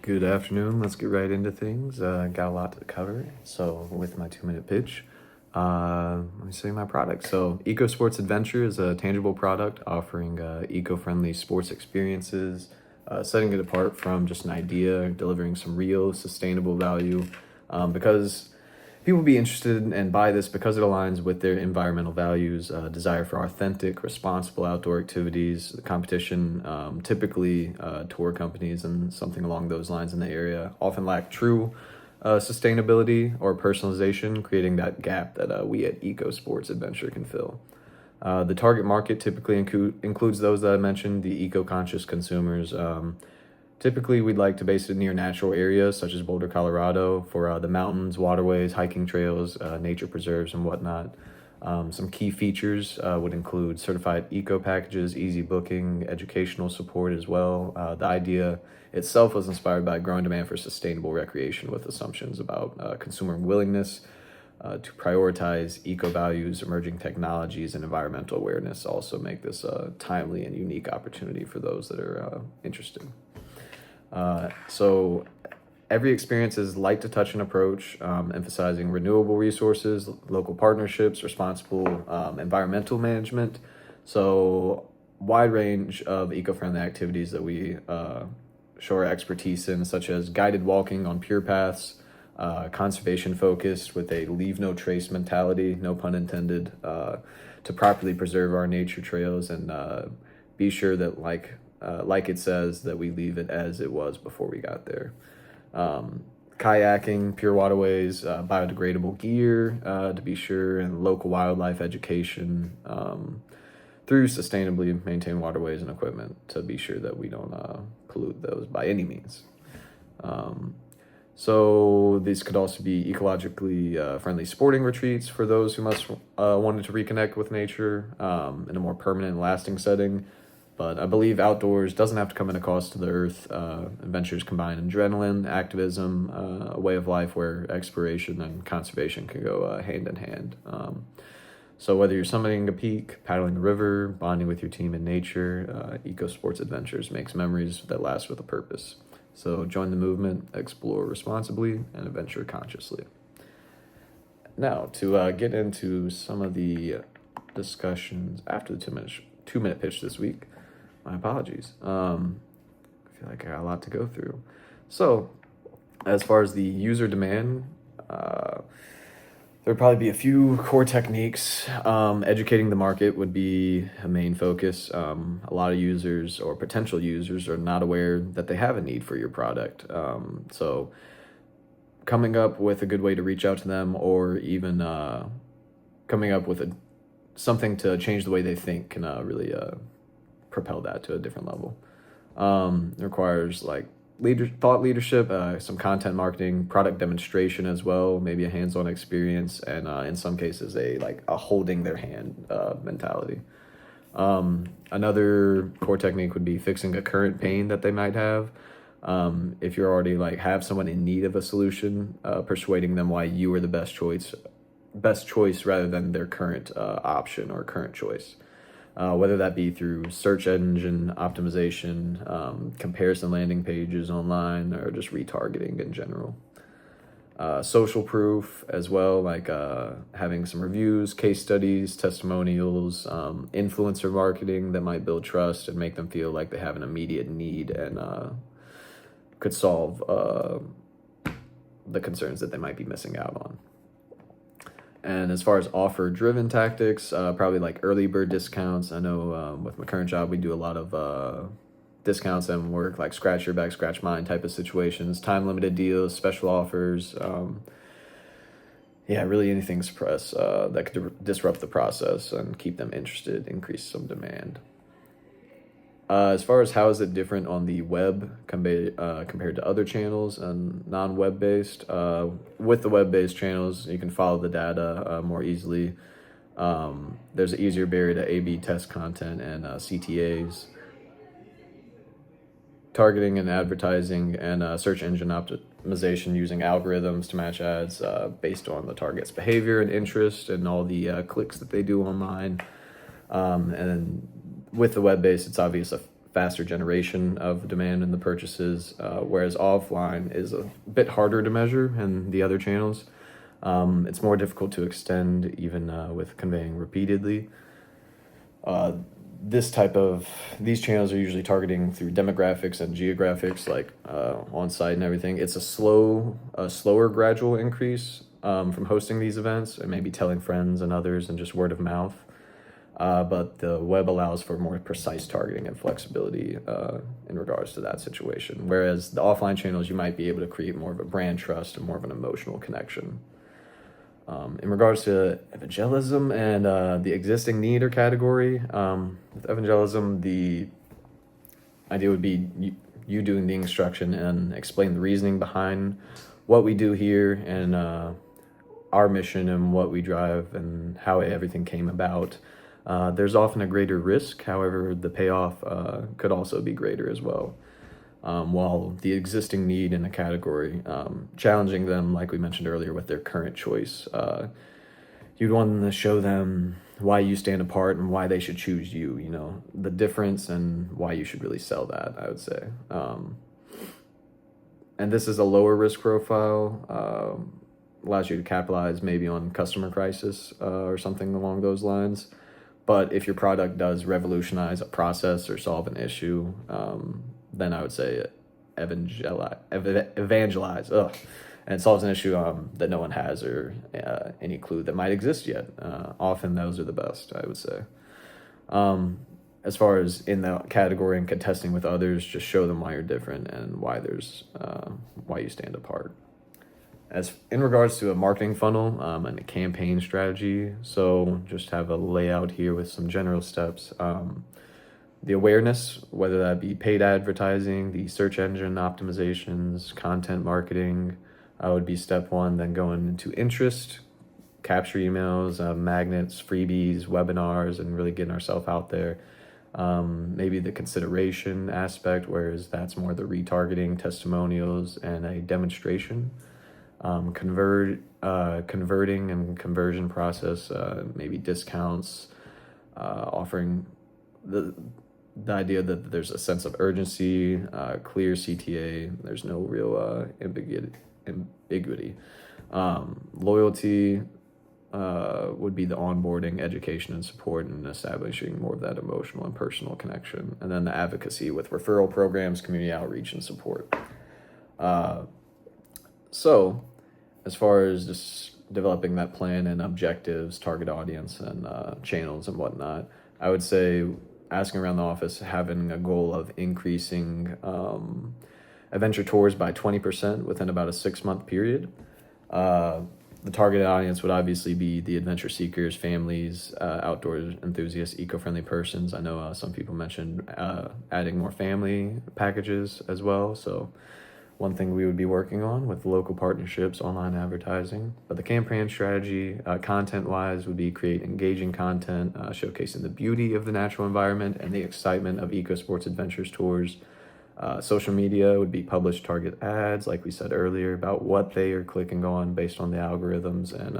Good afternoon. Let's get right into things. Got a lot to cover. So, with my 2 minute pitch, let me say my product. So, Eco Sports Adventure is a tangible product offering eco friendly sports experiences, setting it apart from just an idea, delivering some real, sustainable value. Because people be interested and buy this because it aligns with their environmental values, desire for authentic, responsible outdoor activities. The competition, typically tour companies and something along those lines in the area, often lack true sustainability or personalization, creating that gap that we at Eco Sports Adventure can fill. The target market typically includes those that I mentioned, the eco-conscious consumers. Typically, we'd like to base it near natural areas such as Boulder, Colorado, for the mountains, waterways, hiking trails, nature preserves, and whatnot. Some key features would include certified eco packages, easy booking, educational support as well. The idea itself was inspired by growing demand for sustainable recreation with assumptions about consumer willingness to prioritize eco values, emerging technologies, and environmental awareness. Also, make this a timely and unique opportunity for those that are interested. So every experience is light to touch and approach, emphasizing renewable resources, local partnerships, responsible environmental management. So wide range of eco-friendly activities that we show our expertise in, such as guided walking on pure paths, conservation focused with a leave no trace mentality, no pun intended, to properly preserve our nature trails and be sure that like it says, that we leave it as it was before we got there. Kayaking, pure waterways, biodegradable gear, to be sure, and local wildlife education, through sustainably maintained waterways and equipment to be sure that we don't pollute those by any means. So these could also be ecologically friendly sporting retreats for those who must wanted to reconnect with nature in a more permanent and lasting setting. But I believe outdoors doesn't have to come at a cost to the earth. Adventures combine adrenaline, activism, a way of life where exploration and conservation can go hand in hand. So whether you're summiting a peak, paddling a river, bonding with your team in nature, Eco Sports Adventures makes memories that last with a purpose. So join the movement, explore responsibly, and adventure consciously. Now, to get into some of the discussions after the 2 minute pitch this week, my apologies. I feel like I got a lot to go through. So, as far as the user demand, there'd probably be a few core techniques. Educating the market would be a main focus. A lot of users or potential users are not aware that they have a need for your product. So, coming up with a good way to reach out to them, or even coming up with something to change the way they think, can really propel that to a different level. It requires thought leadership, some content marketing, product demonstration as well, maybe a hands-on experience, and in some cases a holding their hand mentality. Another core technique would be fixing a current pain that they might have. If you're already have someone in need of a solution, persuading them why you are the best choice rather than their current option or current choice. Whether that be through search engine optimization, comparison landing pages online, or just retargeting in general. Social proof as well, having some reviews, case studies, testimonials, influencer marketing that might build trust and make them feel like they have an immediate need and could solve the concerns that they might be missing out on. And as far as offer-driven tactics, probably early bird discounts. I know with my current job, we do a lot of discounts and work scratch your back, scratch mine type of situations, time-limited deals, special offers. Really anything that could disrupt the process and keep them interested, increase some demand. As far as how is it different on the web compared to other channels and non-web based, with the web-based channels, you can follow the data more easily. There's an easier barrier to A/B test content and CTAs. Targeting and advertising and search engine optimization using algorithms to match ads based on the target's behavior and interest and all the clicks that they do online. And with the web-based, it's obvious faster generation of demand and the purchases, whereas offline is a bit harder to measure in the other channels. It's more difficult to extend even with conveying repeatedly. These channels are usually targeting through demographics and geographics, like on site and everything. It's a slower gradual increase from hosting these events and maybe telling friends and others and just word of mouth. But the web allows for more precise targeting and flexibility in regards to that situation. Whereas the offline channels, you might be able to create more of a brand trust and more of an emotional connection. In regards to evangelism and the existing need or category, with evangelism, the idea would be you doing the instruction and explain the reasoning behind what we do here and our mission and what we drive and how everything came about. There's often a greater risk, however, the payoff could also be greater as well. While the existing need in a category, challenging them, like we mentioned earlier, with their current choice. You'd want to show them why you stand apart and why they should choose you, the difference and why you should really sell that, I would say. And this is a lower risk profile, allows you to capitalize maybe on customer crisis or something along those lines. But if your product does revolutionize a process or solve an issue, then I would say evangelize. And it solves an issue that no one has or any clue that might exist yet. Often those are the best, I would say. As far as in the category and contesting with others, just show them why you're different and why you stand apart. As in regards to a marketing funnel and a campaign strategy, so just have a layout here with some general steps. The awareness, whether that be paid advertising, the search engine optimizations, content marketing, would be step one. Then going into interest, capture emails, magnets, freebies, webinars, and really getting ourselves out there. Maybe the consideration aspect, whereas that's more the retargeting, testimonials, and a demonstration. Converting and conversion process, maybe discounts, offering the idea that there's a sense of urgency, clear CTA, there's no real ambiguity. Loyalty would be the onboarding, education, and support, and establishing more of that emotional and personal connection. And then the advocacy with referral programs, community outreach, and support. So as far as just developing that plan and objectives, target audience, and channels and whatnot, I would say asking around the office, having a goal of increasing adventure tours by 20% within about a 6-month period. The targeted audience would obviously be the adventure seekers, families, outdoor enthusiasts, eco-friendly persons. I know some people mentioned adding more family packages as well. So one thing we would be working on with local partnerships, online advertising. But the campaign strategy, content-wise, would be create engaging content, showcasing the beauty of the natural environment and the excitement of eco sports adventures tours. Social media would be publish target ads, like we said earlier, about what they are clicking on based on the algorithms, and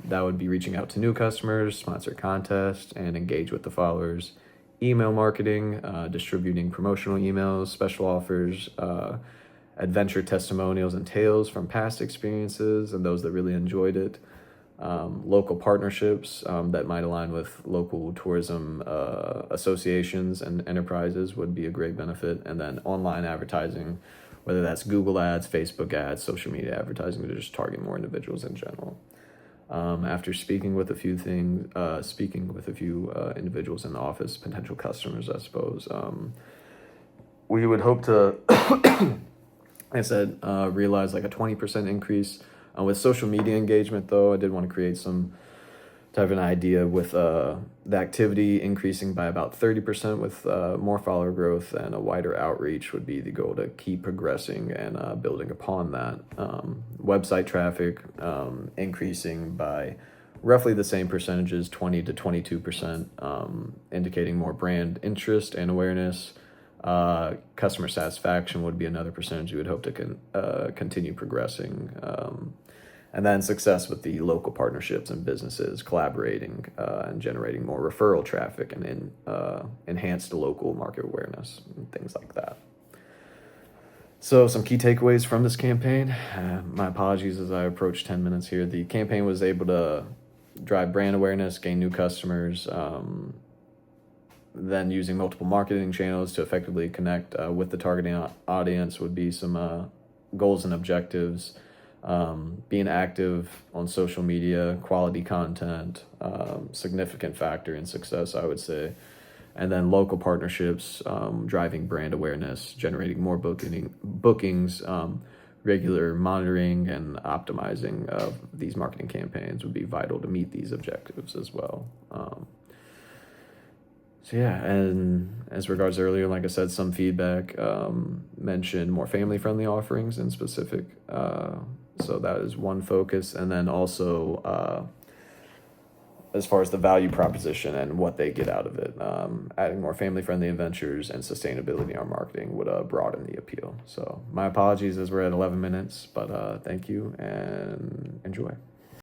that would be reaching out to new customers, sponsor contests, and engage with the followers. Email marketing, distributing promotional emails, special offers, adventure testimonials and tales from past experiences and those that really enjoyed it. Local partnerships that might align with local tourism associations and enterprises would be a great benefit. And then online advertising, whether that's Google ads, Facebook ads, social media advertising, to just target more individuals in general. After speaking with a few individuals in the office, potential customers, I suppose, we would hope to, like I said, realize like a 20% increase. With social media engagement, though, I did want to create some type of an idea with the activity increasing by about 30% with more follower growth and a wider outreach would be the goal to keep progressing and building upon that. Website traffic increasing by roughly the same percentages, 20 to 22%, indicating more brand interest and awareness. Customer satisfaction would be another percentage you would hope to continue progressing. And then success with the local partnerships and businesses collaborating and generating more referral traffic and enhanced local market awareness and things like that. So some key takeaways from this campaign. My apologies as I approach 10 minutes here. The campaign was able to drive brand awareness, gain new customers, then using multiple marketing channels to effectively connect with the targeting audience would be some goals and objectives. Being active on social media, quality content, significant factor in success, I would say. And then local partnerships, driving brand awareness, generating more bookings, regular monitoring and optimizing of these marketing campaigns would be vital to meet these objectives as well. So yeah, and as regards earlier, like I said, some feedback mentioned more family-friendly offerings in specific. So that is one focus. And then also as far as the value proposition and what they get out of it, adding more family-friendly adventures and sustainability in our marketing would broaden the appeal. So my apologies as we're at 11 minutes, but thank you and enjoy.